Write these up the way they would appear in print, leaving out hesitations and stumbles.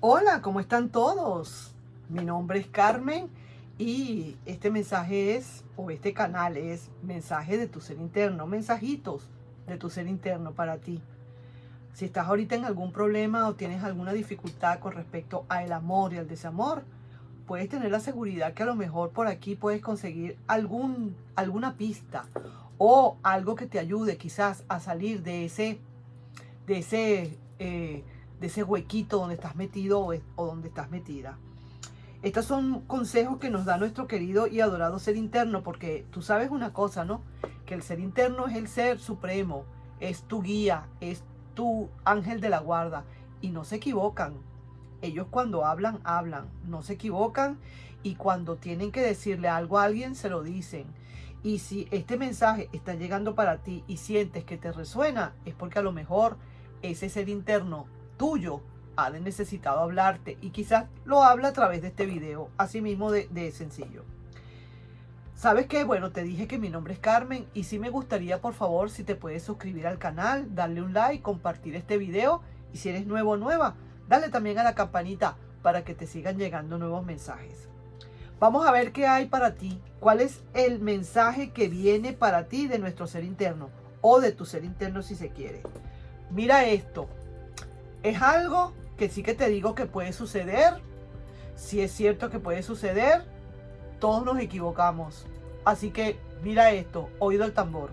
Hola, ¿cómo están todos? Mi nombre es Carmen y este mensaje es, o este canal es, mensaje de tu ser interno, mensajitos de tu ser interno para ti. Si estás ahorita en algún problema o tienes alguna dificultad con respecto al amor y al desamor, puedes tener la seguridad que a lo mejor por aquí puedes conseguir alguna pista o algo que te ayude quizás a salir de ese huequito donde estás metido o donde estás metida. Estos son consejos que nos da nuestro querido y adorado ser interno, porque tú sabes una cosa, ¿no? Que el ser interno es el ser supremo, es tu guía, es tu ángel de la guarda y no se equivocan. Ellos cuando hablan, no se equivocan, y cuando tienen que decirle algo a alguien, se lo dicen. Y si este mensaje está llegando para ti y sientes que te resuena, es porque a lo mejor ese ser interno tuyo ha necesitado hablarte y quizás lo habla a través de este video, así mismo de sencillo. ¿Sabes qué? Bueno, te dije que mi nombre es Carmen y sí me gustaría, por favor, si te puedes suscribir al canal, darle un like, compartir este video, y si eres nuevo o nueva, dale también a la campanita para que te sigan llegando nuevos mensajes. Vamos a ver qué hay para ti, cuál es el mensaje que viene para ti de nuestro ser interno o de tu ser interno si se quiere. Mira esto, es algo que sí que te digo que puede suceder. Si es cierto que puede suceder, todos nos equivocamos. Así que mira esto, oído el tambor.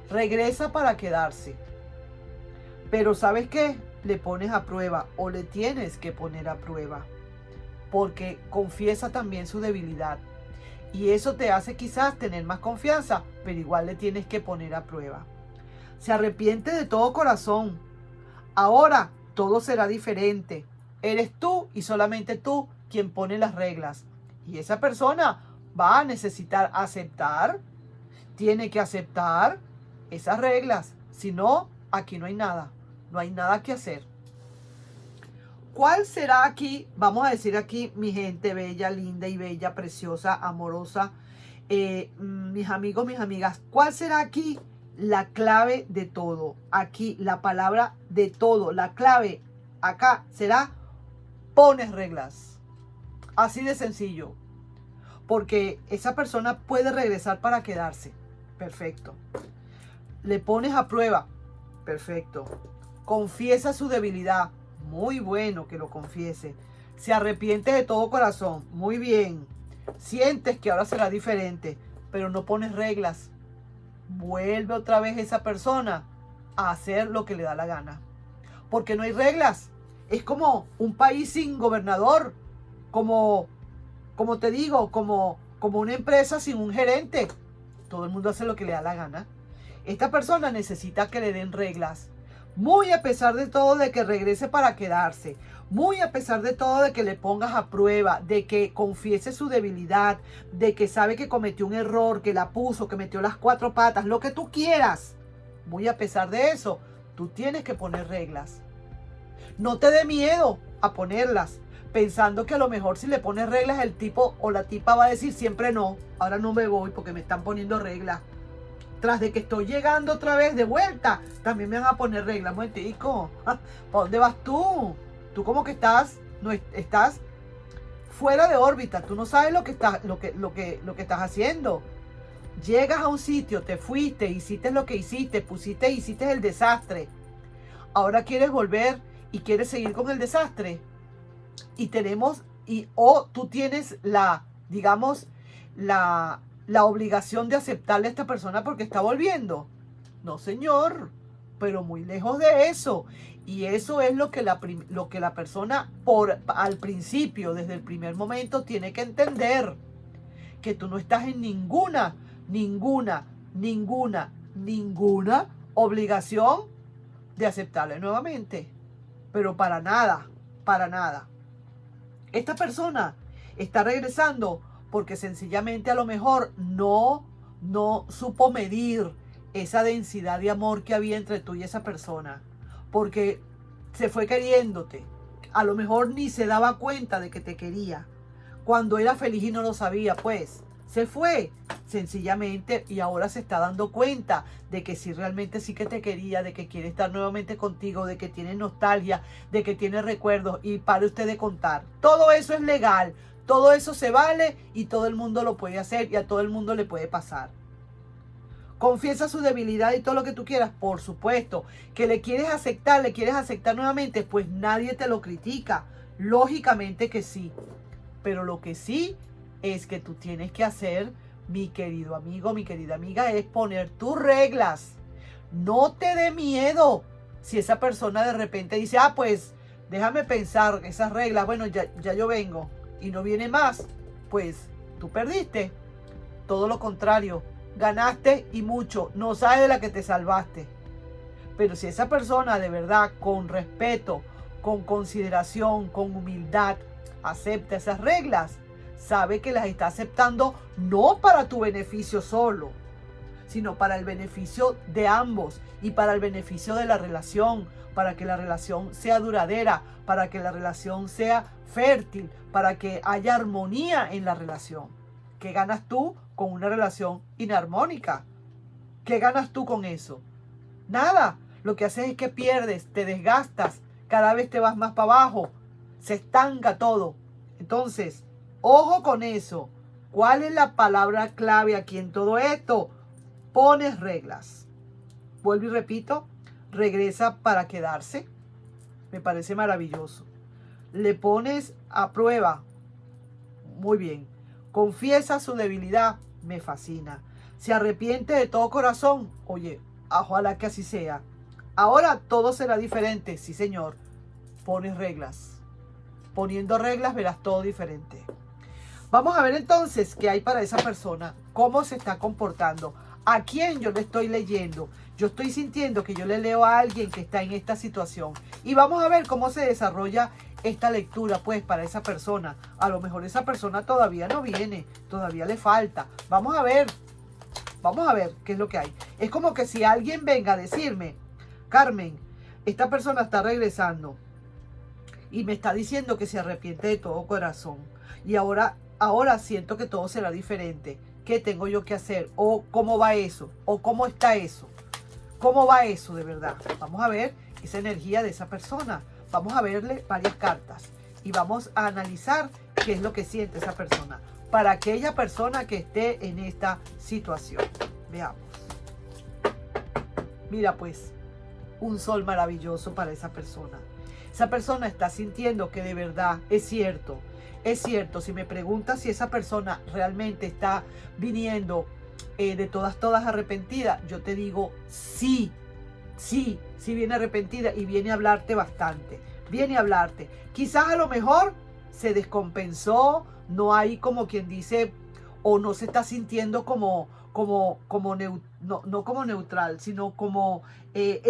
Regresa para quedarse. Pero ¿sabes qué? Le pones a prueba o le tienes que poner a prueba. Porque confiesa también su debilidad. Y eso te hace quizás tener más confianza, pero igual le tienes que poner a prueba. Se arrepiente de todo corazón. Ahora todo será diferente. Eres tú y solamente tú quien pone las reglas. Y esa persona va a necesitar aceptar, tiene que aceptar esas reglas. Si no, aquí no hay nada. No hay nada que hacer. ¿Cuál será aquí? Vamos a decir aquí, mi gente bella, linda y bella, preciosa, amorosa, mis amigos, mis amigas. ¿Cuál será aquí la clave de todo? Aquí la palabra de todo, la clave acá será: pones reglas. Así de sencillo. Porque esa persona puede regresar para quedarse. Perfecto. Le pones a prueba. Perfecto. Confiesa su debilidad. Muy bueno que lo confiese. Se arrepiente de todo corazón. Muy bien. Sientes que ahora será diferente, pero no pones reglas. Vuelve otra vez esa persona a hacer lo que le da la gana. Porque no hay reglas. Es como un país sin gobernador. Como te digo, como una empresa sin un gerente. Todo el mundo hace lo que le da la gana. Esta persona necesita que le den reglas. Muy a pesar de todo, de que regrese para quedarse. Muy a pesar de todo, de que le pongas a prueba, de que confiese su debilidad, de que sabe que cometió un error, que la puso, que metió las 4 patas, lo que tú quieras. Muy a pesar de eso, tú tienes que poner reglas. No te dé miedo a ponerlas, pensando que a lo mejor si le pones reglas el tipo o la tipa va a decir siempre no. Ahora no me voy porque me están poniendo reglas. Tras de que estoy llegando otra vez de vuelta, también me van a poner reglas. Momentico, ¿para dónde vas tú? Tú como que estás fuera de órbita. Tú no sabes lo que estás haciendo. Llegas a un sitio, te fuiste, hiciste lo que hiciste, hiciste el desastre. Ahora quieres volver y quieres seguir con el desastre. O tú tienes digamos, la obligación de aceptarle a esta persona porque está volviendo. No, señor, pero muy lejos de eso. Y eso es lo que la persona al principio, desde el primer momento, tiene que entender. Que tú no estás en ninguna obligación de aceptarle nuevamente. Pero para nada, para nada. Esta persona está regresando porque sencillamente a lo mejor no supo medir esa densidad de amor que había entre tú y esa persona. Porque se fue queriéndote. A lo mejor ni se daba cuenta de que te quería. Cuando era feliz y no lo sabía, pues se fue sencillamente, y ahora se está dando cuenta de que sí, realmente sí que te quería, de que quiere estar nuevamente contigo, de que tiene nostalgia, de que tiene recuerdos, y pare usted de contar. Todo eso es legal, todo eso se vale y todo el mundo lo puede hacer y a todo el mundo le puede pasar. Confiesa su debilidad y todo lo que tú quieras, por supuesto. Que le quieres aceptar nuevamente, pues nadie te lo critica. Lógicamente que sí. Pero lo que sí es que tú tienes que hacer, mi querido amigo, mi querida amiga, es poner tus reglas. No te dé miedo. Si esa persona de repente dice, pues déjame pensar esas reglas, bueno, ya yo vengo y no viene más, pues tú perdiste. Todo lo contrario, ganaste y mucho, no sabes de la que te salvaste. Pero si esa persona de verdad, con respeto, con consideración, con humildad, acepta esas reglas, sabe que las está aceptando no para tu beneficio solo, sino para el beneficio de ambos y para el beneficio de la relación, para que la relación sea duradera, para que la relación sea fértil, para que haya armonía en la relación. ¿Qué ganas tú con una relación inarmónica? ¿Qué ganas tú con eso? Nada. Lo que haces es que pierdes, te desgastas, cada vez te vas más para abajo, se estanca todo. Entonces, ojo con eso. ¿Cuál es la palabra clave aquí en todo esto? Pones reglas. Vuelvo y repito, regresa para quedarse. Me parece maravilloso. Le pones a prueba. Muy bien. Confiesa su debilidad. Me fascina. Se arrepiente de todo corazón. Oye, ojalá que así sea. Ahora todo será diferente. Sí, señor. Pones reglas. Poniendo reglas verás todo diferente. Vamos a ver entonces qué hay para esa persona. Cómo se está comportando. ¿A quién yo le estoy leyendo? Yo estoy sintiendo que yo le leo a alguien que está en esta situación. Y vamos a ver cómo se desarrolla esta lectura, pues, para esa persona. A lo mejor esa persona todavía no viene, todavía le falta. Vamos a ver qué es lo que hay. Es como que si alguien venga a decirme, Carmen, esta persona está regresando y me está diciendo que se arrepiente de todo corazón. Y ahora siento que todo será diferente. ¿Qué tengo yo que hacer? ¿O cómo va eso? ¿O cómo está eso? ¿Cómo va eso de verdad? Vamos a ver esa energía de esa persona. Vamos a verle varias cartas y vamos a analizar qué es lo que siente esa persona para aquella persona que esté en esta situación. Veamos. Mira pues, un sol maravilloso para esa persona. Esa persona está sintiendo que de verdad es cierto. Es cierto, si me preguntas si esa persona realmente está viniendo de todas arrepentida, yo te digo sí viene arrepentida y viene a hablarte bastante. Viene a hablarte. Quizás a lo mejor se descompensó, no hay como quien dice, o no se está sintiendo no como neutral, sino como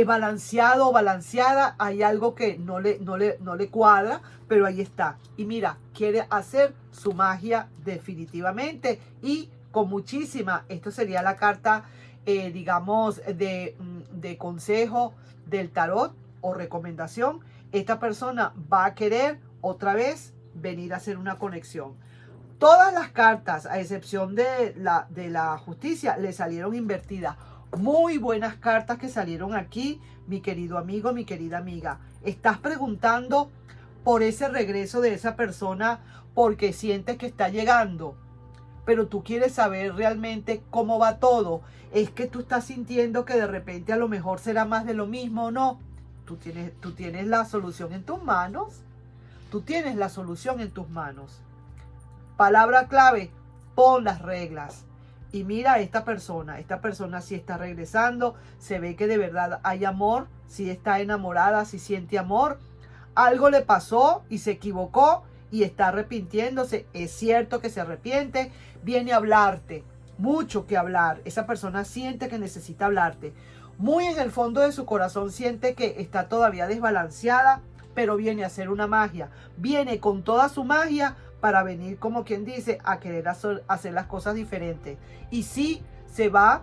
balanceado o balanceada. Hay algo que no le cuadra, pero ahí está. Y mira, quiere hacer su magia definitivamente y con muchísima. Esto sería la carta, digamos, de consejo del tarot o recomendación. Esta persona va a querer otra vez venir a hacer una conexión. Todas las cartas, a excepción de la justicia, le salieron invertidas. Muy buenas cartas que salieron aquí, mi querido amigo, mi querida amiga. Estás preguntando por ese regreso de esa persona porque sientes que está llegando, pero tú quieres saber realmente cómo va todo. Es que tú estás sintiendo que de repente a lo mejor será más de lo mismo o no. Tú tienes la solución en tus manos. Tú tienes la solución en tus manos. Palabra clave, pon las reglas. Y mira a esta persona sí está regresando, se ve que de verdad hay amor, sí está enamorada, sí siente amor. Algo le pasó y se equivocó y está arrepintiéndose. Es cierto que se arrepiente, viene a hablarte, mucho que hablar. Esa persona siente que necesita hablarte. Muy en el fondo de su corazón siente que está todavía desbalanceada, pero viene a hacer una magia. Viene con toda su magia para venir, como quien dice, a querer hacer las cosas diferentes. Y sí, se va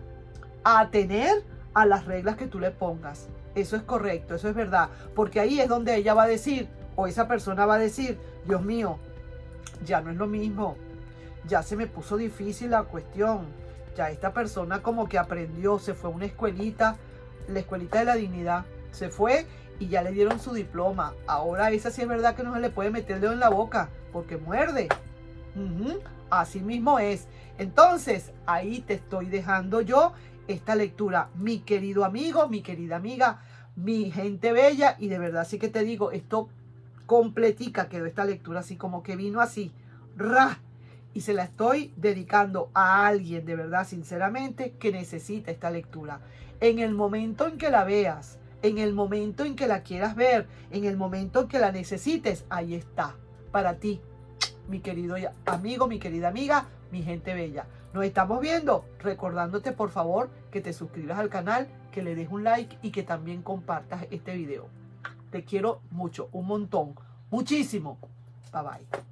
a atener a las reglas que tú le pongas. Eso es correcto, eso es verdad. Porque ahí es donde ella va a decir, o esa persona va a decir, Dios mío, ya no es lo mismo. Ya se me puso difícil la cuestión. Ya esta persona como que aprendió, se fue a una escuelita, la escuelita de la dignidad, se fue y ya le dieron su diploma. Ahora esa sí es verdad que no se le puede meter el dedo en la boca porque muerde. Así mismo es. Entonces, ahí te estoy dejando yo esta lectura, mi querido amigo, mi querida amiga, mi gente bella. Y de verdad sí que te digo, esto completica quedó esta lectura, así como que vino así, ¡ra! Y se la estoy dedicando a alguien de verdad, sinceramente, que necesita esta lectura. En el momento en que la veas, en el momento en que la quieras ver, en el momento en que la necesites, ahí está, para ti, mi querido amigo, mi querida amiga, mi gente bella. Nos estamos viendo, recordándote por favor que te suscribas al canal, que le des un like y que también compartas este video. Te quiero mucho, un montón, muchísimo. Bye bye.